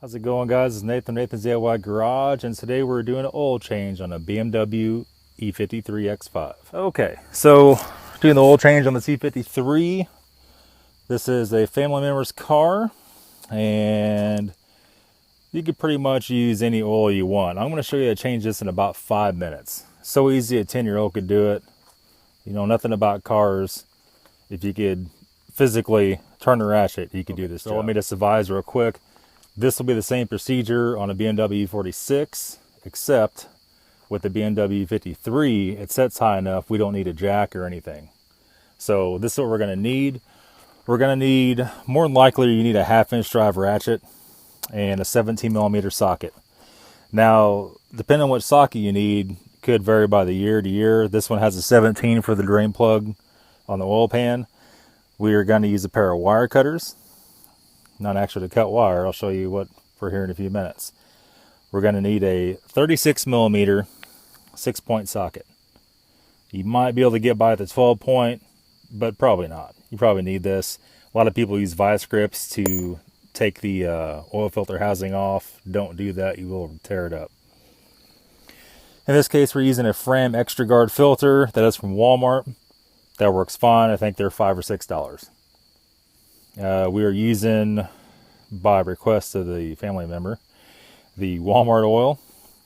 How's it going, guys? It's Nathan, Nathan's DIY Garage, and today we're doing an oil change on a BMW E53 X5. Okay, so doing the oil change on this E53. This is a family member's car, and you can pretty much use any oil you want. I'm going to show you how to change this in about 5 minutes. So easy, a 10-year-old could do it. You know nothing about cars. If you could physically turn the ratchet, you could do this. So let me just advise real quick. This will be the same procedure on a BMW E46, except with the BMW E53, it sets high enough we don't need a jack or anything. So this is what we're going to need. We're going to need, more than likely, you need a 1/2-inch drive ratchet and a 17mm socket. Now, depending on what socket you need, could vary by the year to year. This one has a 17 for the drain plug on the oil pan. We are going to use a pair of wire cutters. Not actually to cut wire. I'll show you what we're here in a few minutes. We're going to need a 36mm 6-point socket. You might be able to get by the 12-point, but probably not. You probably need this. A lot of people use vice grips to take the oil filter housing off. Don't do that. You will tear it up. In this case, we're using a Fram Extra Guard filter that is from Walmart. That works fine. I think they're $5 or $6. We are using, by request of the family member, the Walmart oil,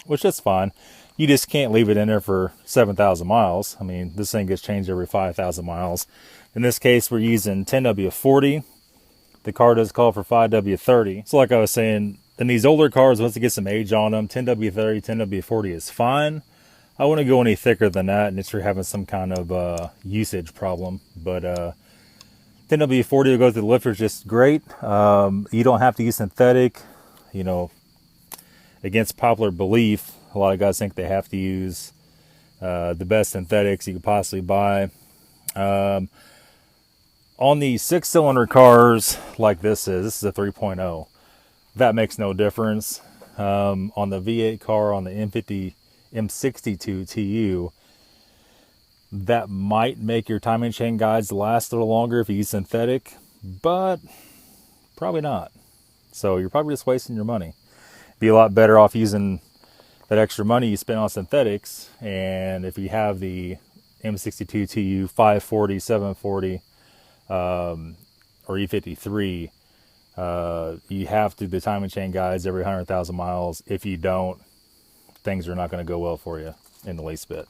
which is fine. You just can't leave it in there for 7,000 miles. I mean, this thing gets changed every 5,000 miles. In this case, we're using 10W40. The car does call for 5W30. So like I was saying, in these older cars, once you get some age on them, 10W30, 10W40 is fine. I wouldn't go any thicker than that unless you're having some kind of usage problem. But 10W40 will go through the lifter just great. You don't have to use synthetic. You know, against popular belief, a lot of guys think they have to use the best synthetics you could possibly buy. On the 6-cylinder cars like this is a 3.0. That makes no difference. On the V8 car, on the M62 TU, that might make your timing chain guides last a little longer if you use synthetic, but probably not. So you're probably just wasting your money. Be a lot better off using that extra money you spend on synthetics. And if you have the M62 TU 540, 740, or E53, you have to do the timing chain guides every 100,000 miles. If you don't, things are not going to go well for you in the least bit.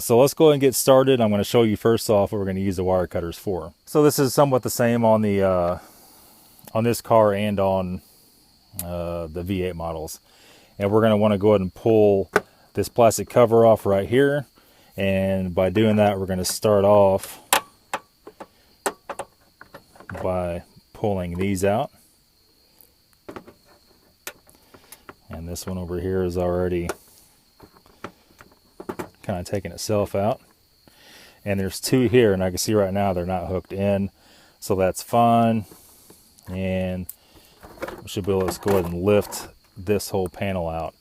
So let's go ahead and get started. I'm going to show you first off what we're going to use the wire cutters for. So this is somewhat the same on the on this car and on the V8 models. And we're going to want to go ahead and pull this plastic cover off right here. And by doing that, we're going to start off by pulling these out. And this one over here is already kind of taking itself out. And there's two here, and I can see right now they're not hooked in, so that's fine. And we should be able to go ahead and lift this whole panel out,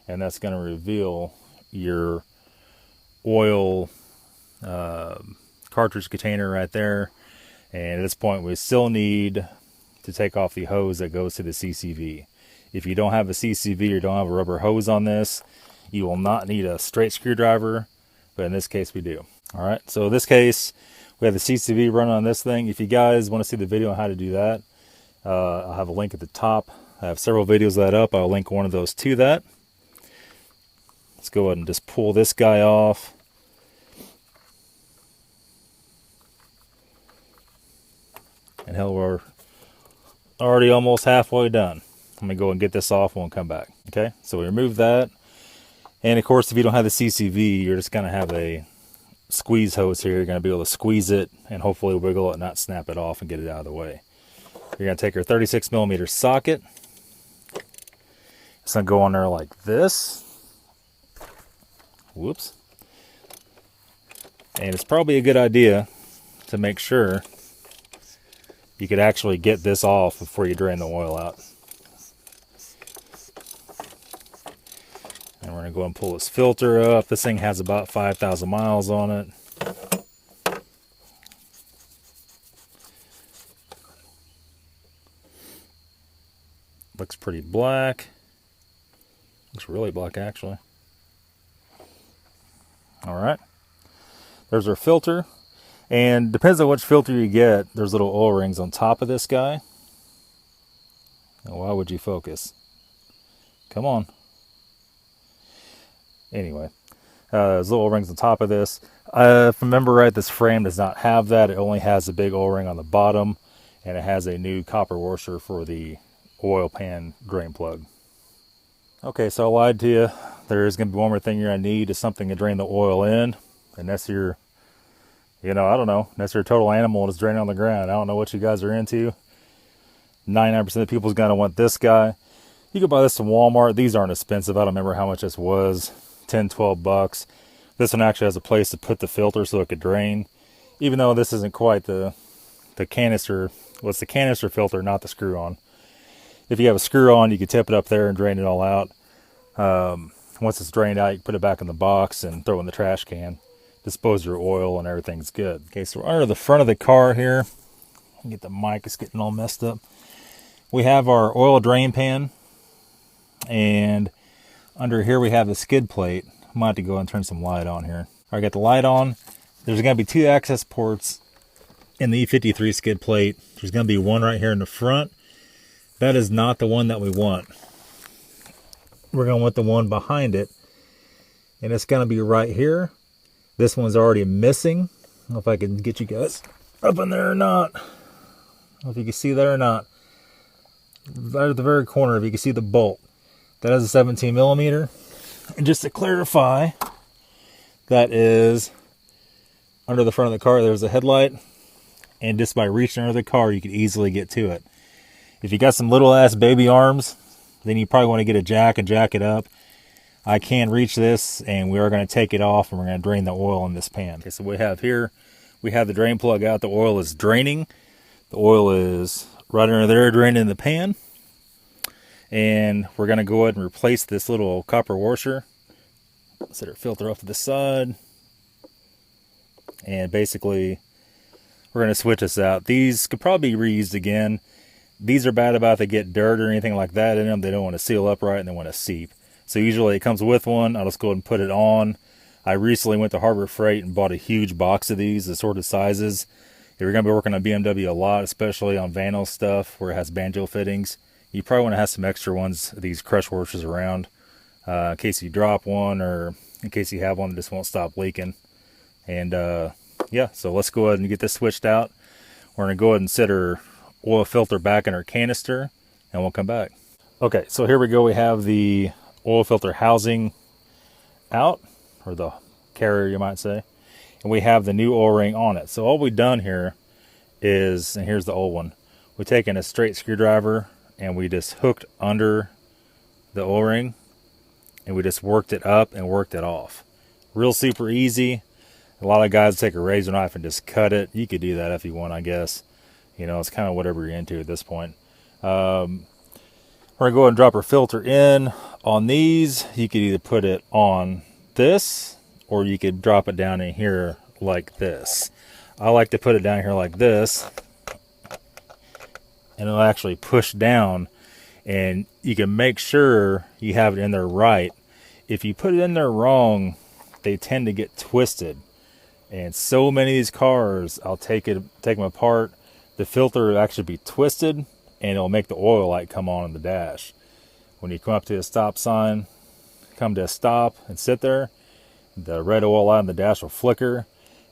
and that's going to reveal your oil cartridge container right there. And at this point, we still need to take off the hose that goes to the CCV. If you don't have a CCV or don't have a rubber hose on this, you will not need a straight screwdriver, but in this case we do. All right, so in this case, we have the CCV running on this thing. If you guys want to see the video on how to do that, I'll have a link at the top. I have several videos of that up. I'll link one of those to that. Let's go ahead and just pull this guy off. And hell, we're already almost halfway done. I'm going to go and get this off and we'll come back. Okay, so we remove that. And of course, if you don't have the CCV, you're just going to have a squeeze hose here. You're going to be able to squeeze it and hopefully wiggle it, not snap it off and get it out of the way. You're going to take your 36mm socket. It's going to go on there like this. Whoops. And it's probably a good idea to make sure you could actually get this off before you drain the oil out. And we're going to go and pull this filter up. This thing has about 5,000 miles on it. Looks pretty black. Looks really black, actually. All right. There's our filter. And depends on which filter you get, there's little oil rings on top of this guy. Now, why would you focus? Come on. Anyway, there's little rings on top of this. If I remember right, this frame does not have that. It only has a big O-ring on the bottom, and it has a new copper washer for the oil pan drain plug. Okay, so I lied to you. There is going to be one more thing you're going to need, is something to drain the oil in, and that's your, I don't know, that's your total animal that's draining on the ground. I don't know what you guys are into. 99% of the people's going to want this guy. You can buy this from Walmart. These aren't expensive. I don't remember how much this was. 10, 12 bucks. This one actually has a place to put the filter so it could drain. Even though this isn't quite the canister. Well, it's the canister filter, not the screw on. If you have a screw on, you can tip it up there and drain it all out. Once it's drained out, you can put it back in the box and throw it in the trash can. Dispose your oil and everything's good. Okay, so we're under the front of the car here. Get the mic, it's getting all messed up. We have our oil drain pan, and under here we have the skid plate. I might have to go and turn some light on here. All right, got the light on. There's going to be 2 access ports in the E53 skid plate. There's going to be one right here in the front. That is not the one that we want. We're going to want the one behind it, and it's going to be right here. This one's already missing. I don't know if I can get you guys up in there or not. I don't know if you can see that or not. Right at the very corner, if you can see the bolt, that is a 17 millimeter. And just to clarify, that is under the front of the car. There's a headlight, and just by reaching under the car, you can easily get to it. If you got some little ass baby arms, then you probably want to get a jack and jack it up. I can reach this, and we are going to take it off, and we're going to drain the oil in this pan. Okay, so we have here, we have the drain plug out. The oil is draining. The oil is right under there draining in the pan. And we're going to go ahead and replace this little copper washer. Set our filter off to the side. And basically, we're going to switch this out. These could probably be reused again. These are bad about if they get dirt or anything like that in them. They don't want to seal up right and they want to seep. So usually it comes with one. I'll just go ahead and put it on. I recently went to Harbor Freight and bought a huge box of these, assorted sizes. If you're going to be working on BMW a lot, especially on Vanel stuff where it has banjo fittings, you probably want to have some extra ones, these crush washers around, in case you drop one or in case you have one that just won't stop leaking. And yeah, so let's go ahead and get this switched out. We're going to go ahead and set our oil filter back in our canister, and we'll come back. Okay, so here we go. We have the oil filter housing out, or the carrier you might say, and we have the new O-ring on it. So all we've done here is, and here's the old one, we've taken a straight screwdriver and we just hooked under the O-ring and we just worked it up and worked it off. Real super easy. A lot of guys take a razor knife and just cut it. You could do that if you want, I guess. It's kind of whatever you're into at this point. We're going to go ahead and drop our filter in. On these, you could either put it on this or you could drop it down in here like this. I like to put it down here like this, and it'll actually push down, and you can make sure you have it in there right. If you put it in there wrong, they tend to get twisted. And so many of these cars, I'll take them apart. The filter will actually be twisted, and it'll make the oil light come on in the dash. When you come up to a stop sign, come to a stop and sit there, the red oil light on the dash will flicker,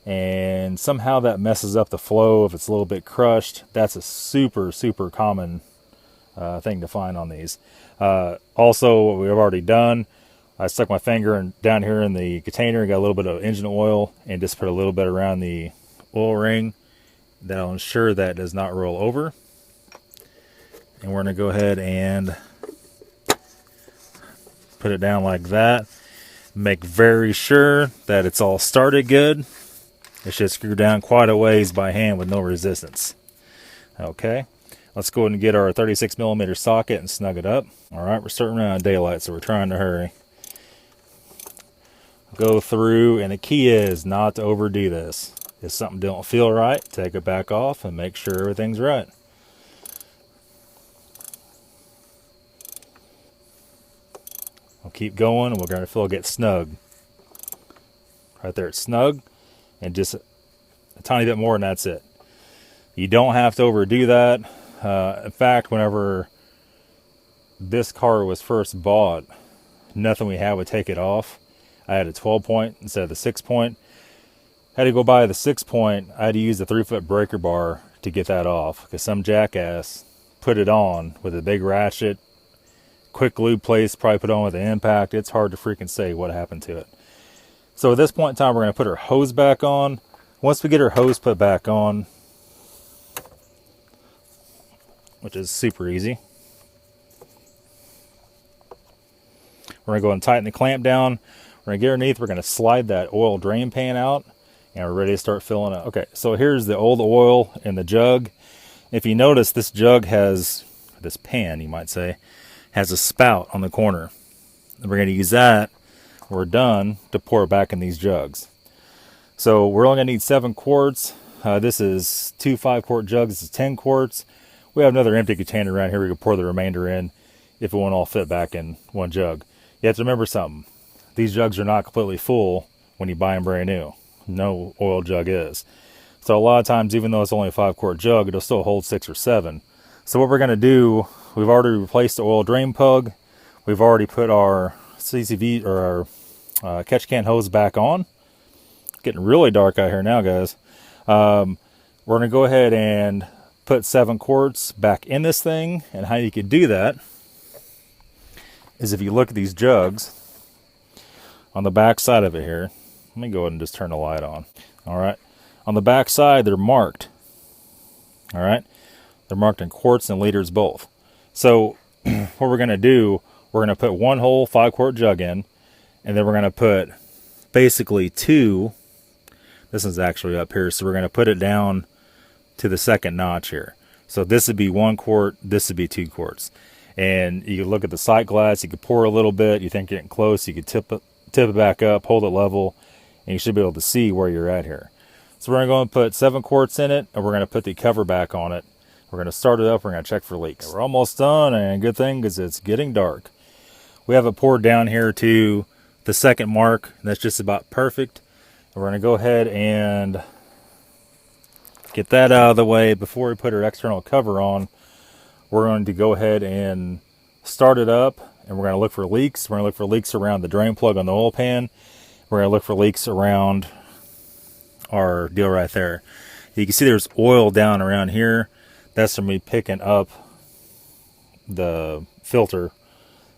and somehow that messes up the flow if it's a little bit crushed. That's a super, super common thing to find on these. Also, what we've already done, I stuck my finger down here in the container and got a little bit of engine oil and just put a little bit around the oil ring. That'll ensure that it does not roll over. And we're going to go ahead and put it down like that. Make very sure that it's all started good. It should screw down quite a ways by hand with no resistance. Okay, let's go ahead and get our 36 millimeter socket and snug it up. All right, we're starting around daylight, so we're trying to hurry. Go through, and the key is not to overdo this. If something don't feel right, take it back off and make sure everything's right. keep going, and we're going to feel it get snug. Right there, it's snug, and just a tiny bit more, and that's it. You don't have to overdo that. In fact, whenever this car was first bought, nothing we had would take it off. I had a 12-point instead of the 6-point. I had to go buy the 6-point. I had to use the 3-foot breaker bar to get that off, because some jackass put it on with a big ratchet, quick lube place, probably put on with the impact. It's hard to freaking say what happened to it. So at this point in time, we're going to put our hose back on. Once we get our hose put back on, which is super easy, we're going to go and tighten the clamp down. We're going to get underneath. We're going to slide that oil drain pan out, and we're ready to start filling up. Okay, so here's the old oil in the jug. If you notice, this jug has, this pan, you might say, has a spout on the corner. And we're going to use that when we're done to pour it back in these jugs. So we're only going to need 7 quarts. This is 2 5-quart jugs. This is 10 quarts. We have another empty container around here. We can pour the remainder in if it won't all fit back in one jug. You have to remember something. These jugs are not completely full when you buy them brand new. No oil jug is. So a lot of times, even though it's only a 5-quart jug, it'll still hold 6 or 7. So what we're going to do, we've already replaced the oil drain plug. We've already put our CCV or our catch can hose back on. Getting really dark out here now, guys. We're going to go ahead and put 7 quarts back in this thing. And how you could do that is if you look at these jugs on the back side of it here. Let me go ahead and just turn the light on. All right. On the back side, they're marked. All right. They're marked in quarts and liters both. So what we're going to do, we're going to put one whole 5-quart jug in, and then we're going to put basically 2. This is actually up here. So we're going to put it down to the second notch here. So this would be 1 quart. This would be 2 quarts. And you can look at the sight glass. You could pour a little bit. You think you're getting close. You could tip it back up, hold it level, and you should be able to see where you're at here. So we're going to go and put 7 quarts in it, and we're going to put the cover back on it. We're going to start it up. We're going to check for leaks. We're almost done, and good thing because it's getting dark. We have it poured down here to the second mark. That's just about perfect. We're going to go ahead and get that out of the way. Before we put our external cover on, we're going to go ahead and start it up, and we're going to look for leaks. We're going to look for leaks around the drain plug on the oil pan. We're going to look for leaks around our deal right there. You can see there's oil down around here. That's from me picking up the filter,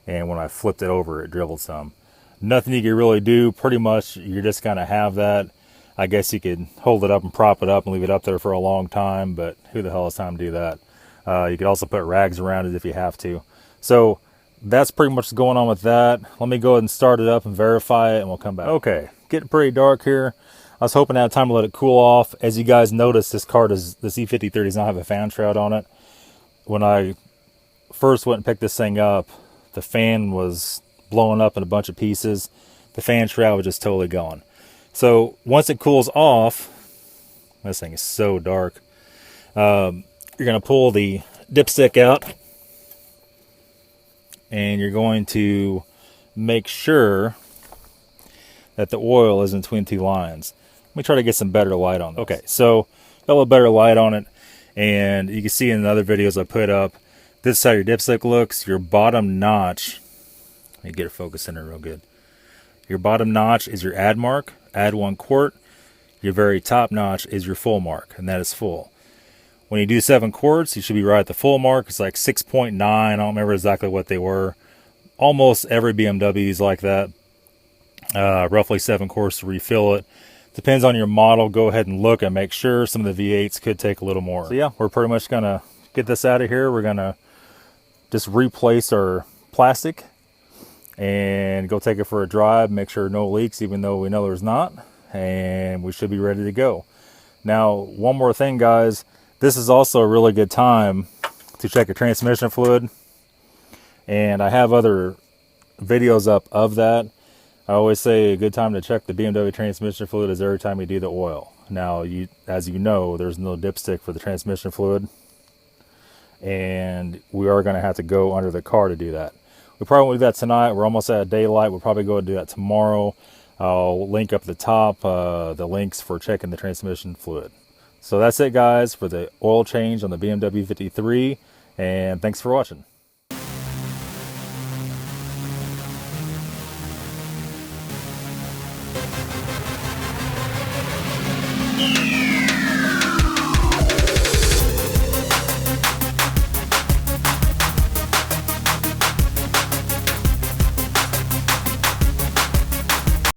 and when I flipped it over, it dribbled some. Nothing you can really do. Pretty much you're just going to have that. I guess you could hold it up and prop it up and leave it up there for a long time, but who the hell has time to do that? You could also put rags around it if you have to. So that's pretty much what's going on with that. Let me go ahead and start it up and verify it, and we'll come back. Okay, getting pretty dark here. I was hoping to have time to let it cool off. As you guys notice, this E53 does not have a fan shroud on it. When I first went and picked this thing up, the fan was blowing up in a bunch of pieces. The fan shroud was just totally gone. So once it cools off, this thing is so dark, you're going to pull the dipstick out, and you're going to make sure that the oil is in between 2 lines. Let me try to get some better light on this. Okay, so got a little better light on it, and you can see in the other videos I put up, this is how your dipstick looks. Your bottom notch, let me get it focused in there real good. Your bottom notch is your add mark, add 1 quart. Your very top notch is your full mark, and that is full. When you do 7 quarts, you should be right at the full mark. It's like 6.9. I don't remember exactly what they were. Almost every BMW is like that. Roughly 7 quarts to refill it. Depends on your model. Go ahead and look and make sure. Some of the V8s could take a little more. So yeah, we're pretty much going to get this out of here. We're going to just replace our plastic and go take it for a drive. Make sure no leaks, even though we know there's not. And we should be ready to go. Now, one more thing, guys. This is also a really good time to check your transmission fluid. And I have other videos up of that. I always say a good time to check the BMW transmission fluid is every time you do the oil. Now, as you know, there's no dipstick for the transmission fluid, and we are going to have to go under the car to do that. We probably won't do that tonight. We're almost out of daylight. We'll probably go and do that tomorrow. I'll link up at the top the links for checking the transmission fluid. So that's it, guys, for the oil change on the BMW 53, and thanks for watching. Yeah.